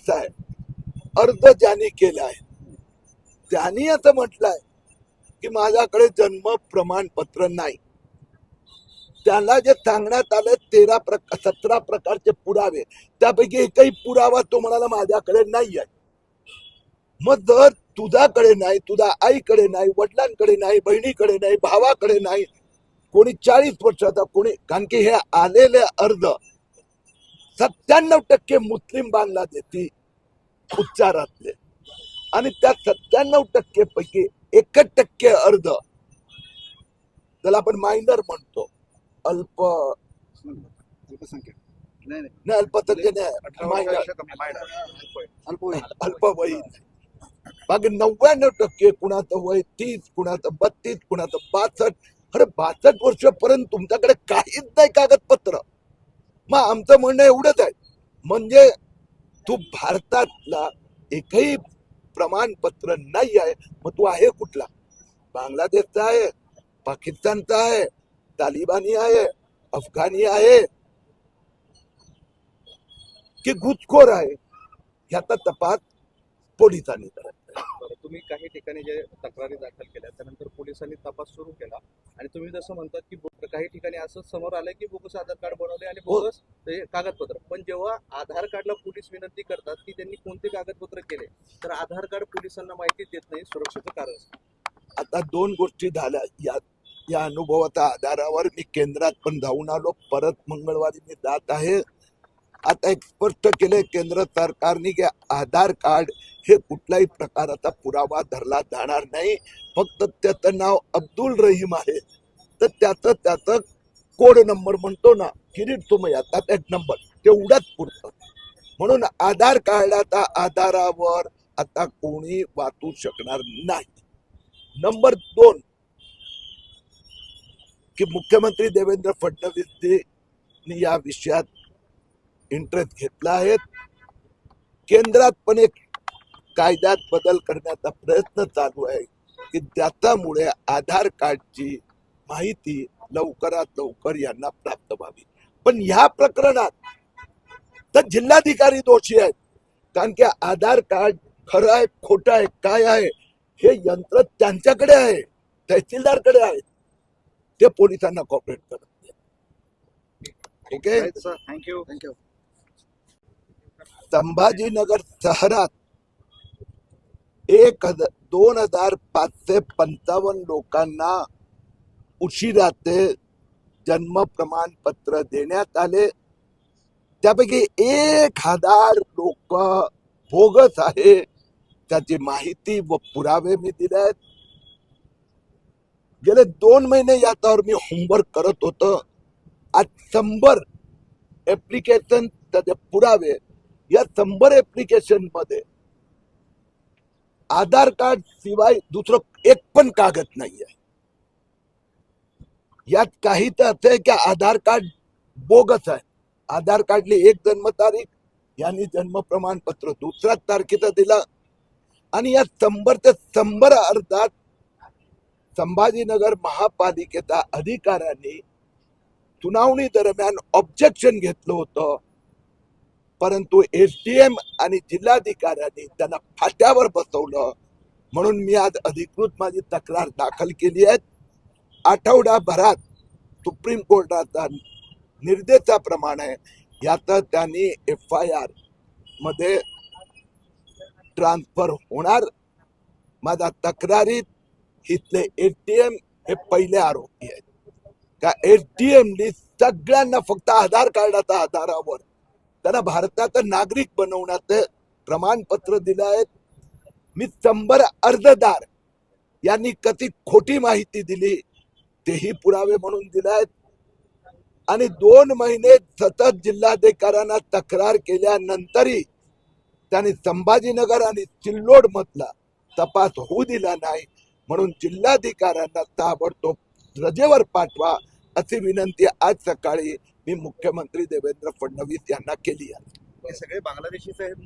कसा आहे, अर्ज ज्यांनी केलाय त्यांनी असं म्हटलंय की माझ्याकडे जन्म प्रमाणपत्र नाही. त्याला जे सांगण्यात आले 17 प्रकारचे पुरावे, त्यापैकी एकही पुरावा तो म्हणाला माझ्याकडे नाही आहे. मग जर तुझ्याकडे नाही, तुझ्या आईकडे नाही, वडिलांकडे नाही, बहिणीकडे नाही, भावाकडे नाही, कोणी 40 वर्षाचा, कोणी, कारण की हे आलेले अर्ज 97% मुस्लिम बांगलादेशी उच्चारातले, आणि त्या 97% पैकी 1% अर्ज त्याला आपण मायनर म्हणतो, अल्पसंख्याक नाही, अल्पसंख्याक अल्पवयीन. बाकी 99% कुणाचं वय 30, कुणाचं 32, कुणाचं 62. अरे 62 वर्षापर्यंत तुमच्याकडे काहीच नाही कागदपत्र. मग आमचं म्हणणं एवढंच आहे, म्हणजे तू भारतातला एकही प्रमाणपत्र नाही आहे, मग तू आहे कुठला? बांगलादेशचा आहे, पाकिस्तानचा आहे, तालिबानी आहे, अफगाणी आहे की घुसखोर आहे, याचा तपास पोलिसांनी करायचा. तुम्ही काही ठिकाणी जे तक्रारी दाखल केल्या त्यानंतर पोलिसांनी तपास सुरू केला आणि तुम्ही जसं म्हणतात की काही ठिकाणी असं समोर आलंय की बोगस आधार कार्ड बनवले आणि बोगस कागदपत्र. पण जेव्हा आधार कार्डला पोलीस विनंती करतात की त्यांनी कोणते कागदपत्र केले, तर आधार कार्ड पोलिसांना माहिती देत नाही सुरक्षेचं कारण. आता 2 गोष्टी झाल्या. या अनुभवाच्या आधारावर मी केंद्रात पण जाऊन आलो, परत मंगळवारी मी जात आहे. आता एक स्पष्ट केले केंद्र सरकारने की आधार कार्ड हे कुठल्याही प्रकारचा पुरावा धरला जाणार नाही. फक्त त्याचं नाव अब्दुल रहीम आहे, तर त्याचं कोड नंबर म्हणतो ना, किरीट सुमयाचा त्याच नंबर तेवढाच पुरतं. म्हणून आधार कार्डाच्या आधारावर आता कोणी वाचू शकणार नाही. नंबर 2 की मुख्यमंत्री देवेंद्र फडणवीस या विषयात इंटरेस्ट घेतला आहे. केंद्रात पण एक कायद्यात बदल करण्याचा प्रयत्न चालू आहे की त्याच्यामुळे आधार कार्डची माहिती लवकरात लवकर यांना प्राप्त व्हावी. पण ह्या प्रकरणात तर जिल्हाधिकारी दोषी आहेत, कारण की आधार कार्ड खरं आहे खोटं आहे काय आहे हे यंत्र त्यांच्याकडे आहे, तहसीलदारकडे आहे, ते पोलिसांना कॉपरेट करत नाही. Okay, thank you. संभाजीनगर शहरात 2555 लोकांना उशिराचे जन्म प्रमाणपत्र देण्यात आले. त्यापैकी 1000 लोक बोगस आहे, त्याची माहिती व पुरावे मी दिले आहेत. गेले 2 महिने याच्यावर मी होमवर्क करत होतो. आज 100 ऍप्लिकेशन, त्याचे पुरावे, या 100 ऍप्लिकेशन मध्ये आधार कार्ड शिवाय दुसरं एक पण कागद नाही आहे. यात काही तर असं आहे की आधार कार्ड बोगस आहे. आधार कार्डली एक जन्मतारीख, यांनी जन्म प्रमाणपत्र दुसऱ्याच तारखेचं दिलं, आणि या 100 ते 100 अर्जात संभाजीनगर महापालिकेच्या अधिकाऱ्यांनी सुनावणी दरम्यान ऑब्जेक्शन घेतलं होतं, परंतु एसडीएम आणि जिल्हाधिकाऱ्यांनी त्यांना फाट्यावर बसवलं. म्हणून मी आज अधिकृत माझी तक्रार दाखल केली आहे. आठवडाभरात सुप्रीम कोर्टाचा निर्देशाप्रमाणे याचा त्यांनी FIR मध्ये ट्रान्सफर होणार. माझ्या तक्रारीत इथले एसडीएम हे पहिले आरोपी आहेत. का एसडीएमनी सगळ्यांना फक्त आधार कार्डाच्या आधारावर त्यांना भारताचा नागरिक बनवण्याचे प्रमाणपत्र दिले आहेत. मी 100 अर्जदार यांनी कधी खोटी माहिती दिली तेही पुरावे म्हणून दिले आहेत. आणि 2 महिने सतत जिल्हाधिकाऱ्यांना तक्रार केल्यानंतरही त्यांनी संभाजीनगर आणि सिल्लोड मधला तपास होऊ दिला नाही. म्हणून जिल्हाधिकाऱ्यांना ताबडतोब रजेवर पाठवा अशी विनंती आज सकाळी मी मुख्यमंत्री देवेंद्र फडणवीस यांना केली आहे. हे सगळे बांगलादेशीच आहेत.